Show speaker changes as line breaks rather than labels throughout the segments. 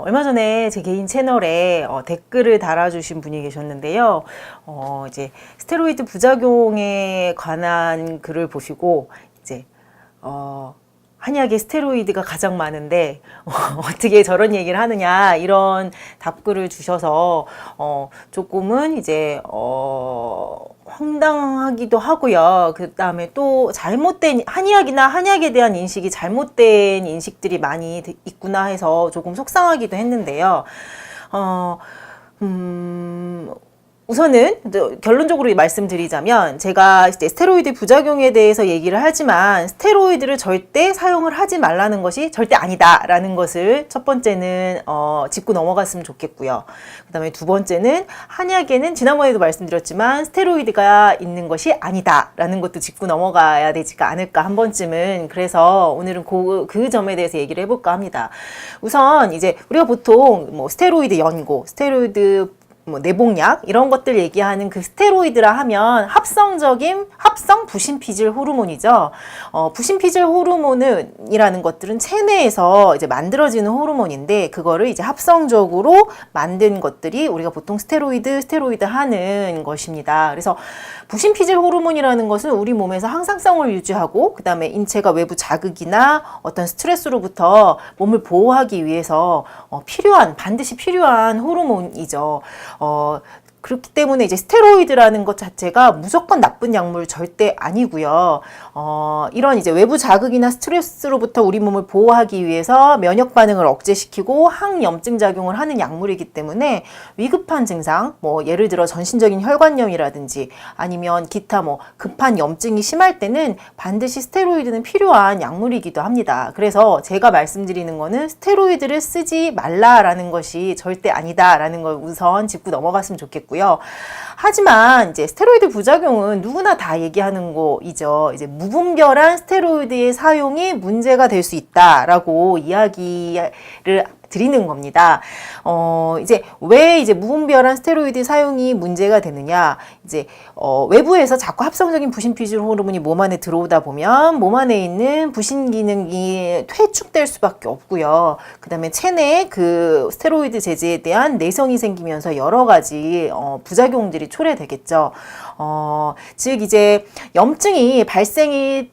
얼마 전에 제 개인 채널에 댓글을 달아주신 분이 계셨는데요. 이제 스테로이드 부작용에 관한 글을 보시고 이제 한약에 스테로이드가 가장 많은데 어떻게 저런 얘기를 하느냐 이런 답글을 주셔서 조금은 이제 황당하기도 하고요. 그 다음에 또 잘못된 한의학이나 한약에 대한 인식이 잘못된 인식들이 많이 있구나 해서 조금 속상하기도 했는데요. 우선은 결론적으로 말씀드리자면 제가 이제 스테로이드 부작용에 대해서 얘기를 하지만 스테로이드를 절대 사용을 하지 말라는 것이 절대 아니다라는 것을 첫 번째는 짚고 넘어갔으면 좋겠고요. 그 다음에 두 번째는 한약에는 지난번에도 말씀드렸지만 스테로이드가 있는 것이 아니다라는 것도 짚고 넘어가야 되지 않을까 한 번쯤은. 그래서 오늘은 그 점에 대해서 얘기를 해볼까 합니다. 우선 이제 우리가 보통 뭐 스테로이드 연고, 스테로이드 내복약 이런 것들 얘기하는 그 스테로이드라 하면 합성 부신피질 호르몬이죠. 부신피질 호르몬이라는 것들은 체내에서 이제 만들어지는 호르몬인데 그거를 이제 합성적으로 만든 것들이 우리가 보통 스테로이드 하는 것입니다. 그래서 부신피질 호르몬이라는 것은 우리 몸에서 항상성을 유지하고 그 다음에 인체가 외부 자극이나 어떤 스트레스로부터 몸을 보호하기 위해서 반드시 필요한 호르몬이죠. 그렇기 때문에 이제 스테로이드라는 것 자체가 무조건 나쁜 약물 절대 아니고요. 이런 이제 외부 자극이나 스트레스로부터 우리 몸을 보호하기 위해서 면역 반응을 억제시키고 항염증 작용을 하는 약물이기 때문에 위급한 증상, 뭐 예를 들어 전신적인 혈관염이라든지 아니면 기타 뭐 급한 염증이 심할 때는 반드시 스테로이드는 필요한 약물이기도 합니다. 그래서 제가 말씀드리는 거는 스테로이드를 쓰지 말라라는 것이 절대 아니다라는 걸 우선 짚고 넘어갔으면 좋겠고요. 하지만 이제 스테로이드 부작용은 누구나 다 얘기하는 거이죠. 이제 무분별한 스테로이드의 사용이 문제가 될 수 있다라고 이야기를 드리는 겁니다. 이제 왜 이제 무분별한 스테로이드 사용이 문제가 되느냐? 이제 외부에서 자꾸 합성적인 부신피질 호르몬이 몸 안에 들어오다 보면 몸 안에 있는 부신 기능이 퇴축될 수밖에 없고요. 그다음에 체내에 그 스테로이드 제제에 대한 내성이 생기면서 여러 가지 부작용들이 초래되겠죠. 즉 이제 염증이 발생이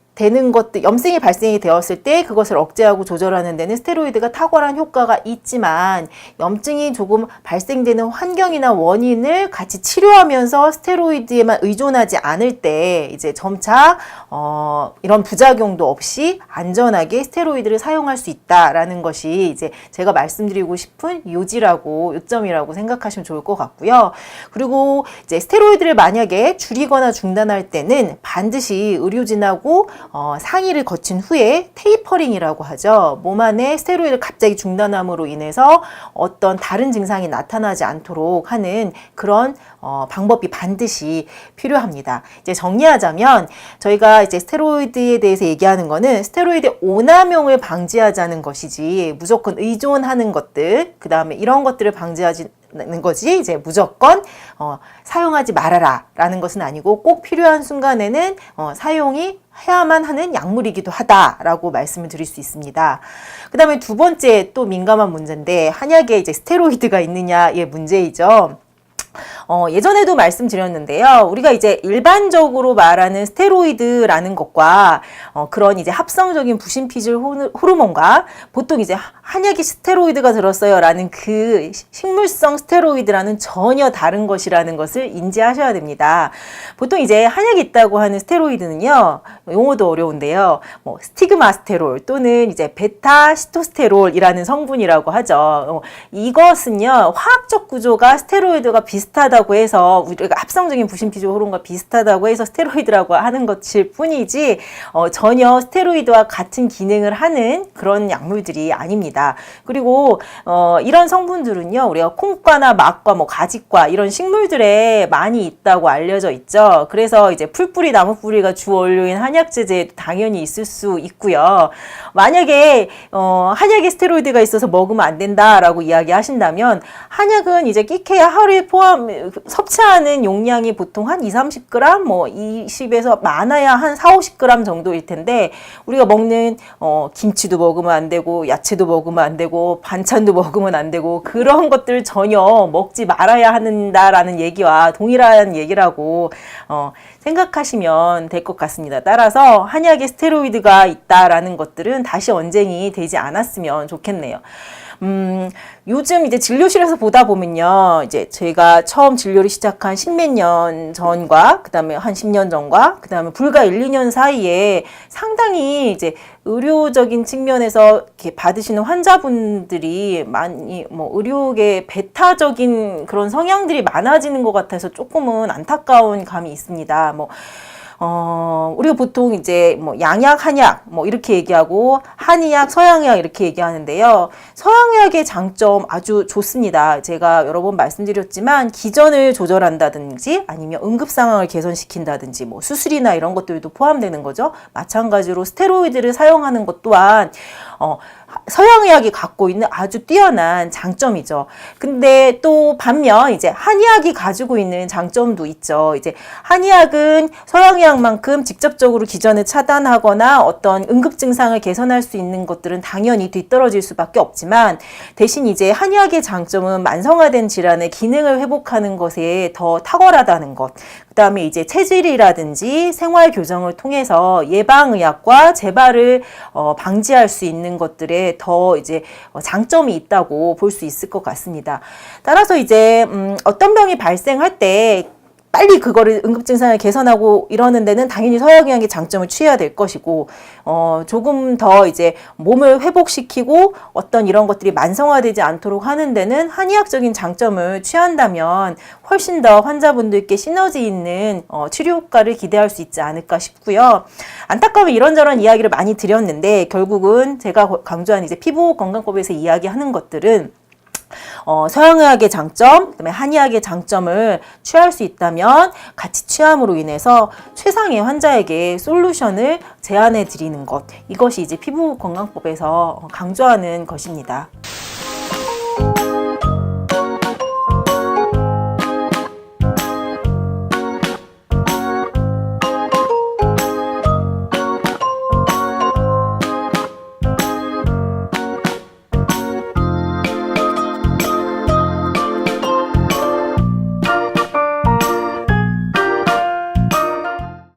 되었을 때 그것을 억제하고 조절하는 데는 스테로이드가 탁월한 효과가 있지만 염증이 조금 발생되는 환경이나 원인을 같이 치료하면서 스테로이드에만 의존하지 않을 때 이제 점차 이런 부작용도 없이 안전하게 스테로이드를 사용할 수 있다라는 것이 이제 제가 말씀드리고 싶은 요점이라고 생각하시면 좋을 것 같고요. 그리고 이제 스테로이드를 만약에 줄이거나 중단할 때는 반드시 의료진하고 상의를 거친 후에 테이퍼링이라고 하죠. 몸 안에 스테로이드를 갑자기 중단함으로 인해서 어떤 다른 증상이 나타나지 않도록 하는 그런 방법이 반드시 필요합니다. 이제 정리하자면 저희가 이제 스테로이드에 대해서 얘기하는 거는 스테로이드 오남용을 방지하자는 것이지 무조건 의존하는 것들, 그 다음에 이런 것들을 방지하지 는 거지 이제 무조건 사용하지 말아라 라는 것은 아니고 꼭 필요한 순간에는 사용이 해야만 하는 약물이기도 하다라고 말씀을 드릴 수 있습니다. 그 다음에 두 번째 또 민감한 문제인데 한약에 이제 스테로이드가 있느냐의 문제이죠. 예전에도 말씀드렸는데요. 우리가 이제 일반적으로 말하는 스테로이드라는 것과 그런 이제 합성적인 부신피질 호르몬과 보통 이제 한약에 스테로이드가 들었어요 라는 그 식물성 스테로이드라는 전혀 다른 것이라는 것을 인지하셔야 됩니다. 보통 이제 한약에 있다고 하는 스테로이드는요. 용어도 어려운데요. 뭐 스티그마스테롤 또는 이제 베타시토스테롤이라는 성분이라고 하죠. 이것은요. 화학적 구조가 스테로이드가 비슷하다고 해서 우리가 합성적인 부신피질 호르몬과 비슷하다고 해서 스테로이드라고 하는 것일 뿐이지 전혀 스테로이드와 같은 기능을 하는 그런 약물들이 아닙니다. 그리고 이런 성분들은요 우리가 콩과나 막과 뭐 가지과 이런 식물들에 많이 있다고 알려져 있죠. 그래서 이제 풀뿌리 나무뿌리가 주 원료인 한약 제제에도 당연히 있을 수 있고요. 만약에 한약에 스테로이드가 있어서 먹으면 안 된다라고 이야기하신다면 한약은 이제 끼케야 하루에 포함 섭취하는 용량이 보통 한 2-30g, 뭐 20에서 많아야 한 4-50g 정도일 텐데, 우리가 먹는 김치도 먹으면 안 되고 야채도 먹으면 안 되고 반찬도 먹으면 안 되고 그런 것들 전혀 먹지 말아야 한다라는 얘기와 동일한 얘기라고 생각하시면 될 것 같습니다. 따라서 한약에 스테로이드가 있다라는 것들은 다시 언쟁이 되지 않았으면 좋겠네요. 요즘 이제 진료실에서 보다 보면요, 이제 제가 처음 진료를 시작한 십몇 년 전과, 그 다음에 한 10년 전과, 그 다음에 불과 1-2년 사이에 상당히 이제 의료적인 측면에서 이렇게 받으시는 환자분들이 많이 의료계 배타적인 그런 성향들이 많아지는 것 같아서 조금은 안타까운 감이 있습니다. 우리가 보통 이제 양약, 한약 이렇게 얘기하고 한의학, 서양의학 이렇게 얘기하는데요. 서양의학의 장점 아주 좋습니다. 제가 여러 번 말씀드렸지만 기전을 조절한다든지 아니면 응급 상황을 개선시킨다든지 수술이나 이런 것들도 포함되는 거죠. 마찬가지로 스테로이드를 사용하는 것 또한 서양의학이 갖고 있는 아주 뛰어난 장점이죠. 근데 또 반면 이제 한의학이 가지고 있는 장점도 있죠. 이제 한의학은 서양의학만큼 직접적으로 기전을 차단하거나 어떤 응급 증상을 개선할 수 있는 것들은 당연히 뒤떨어질 수밖에 없지만, 대신 이제 한의학의 장점은 만성화된 질환의 기능을 회복하는 것에 더 탁월하다는 것. 그 다음에 이제 체질이라든지 생활 교정을 통해서 예방의학과 재발을 방지할 수 있는 것들에 더 이제 장점이 있다고 볼 수 있을 것 같습니다. 따라서 이제 어떤 병이 발생할 때 빨리 그거를 응급증상을 개선하고 이러는 데는 당연히 서양의학의 장점을 취해야 될 것이고, 조금 더 이제 몸을 회복시키고 어떤 이런 것들이 만성화되지 않도록 하는 데는 한의학적인 장점을 취한다면 훨씬 더 환자분들께 시너지 있는 치료 효과를 기대할 수 있지 않을까 싶고요. 안타까운 이런저런 이야기를 많이 드렸는데, 결국은 제가 강조한 이제 피부건강법에서 이야기하는 것들은 서양의학의 장점, 그다음에 한의학의 장점을 취할 수 있다면 같이 취함으로 인해서 최상의 환자에게 솔루션을 제안해 드리는 것, 이것이 이제 피부건강법에서 강조하는 것입니다.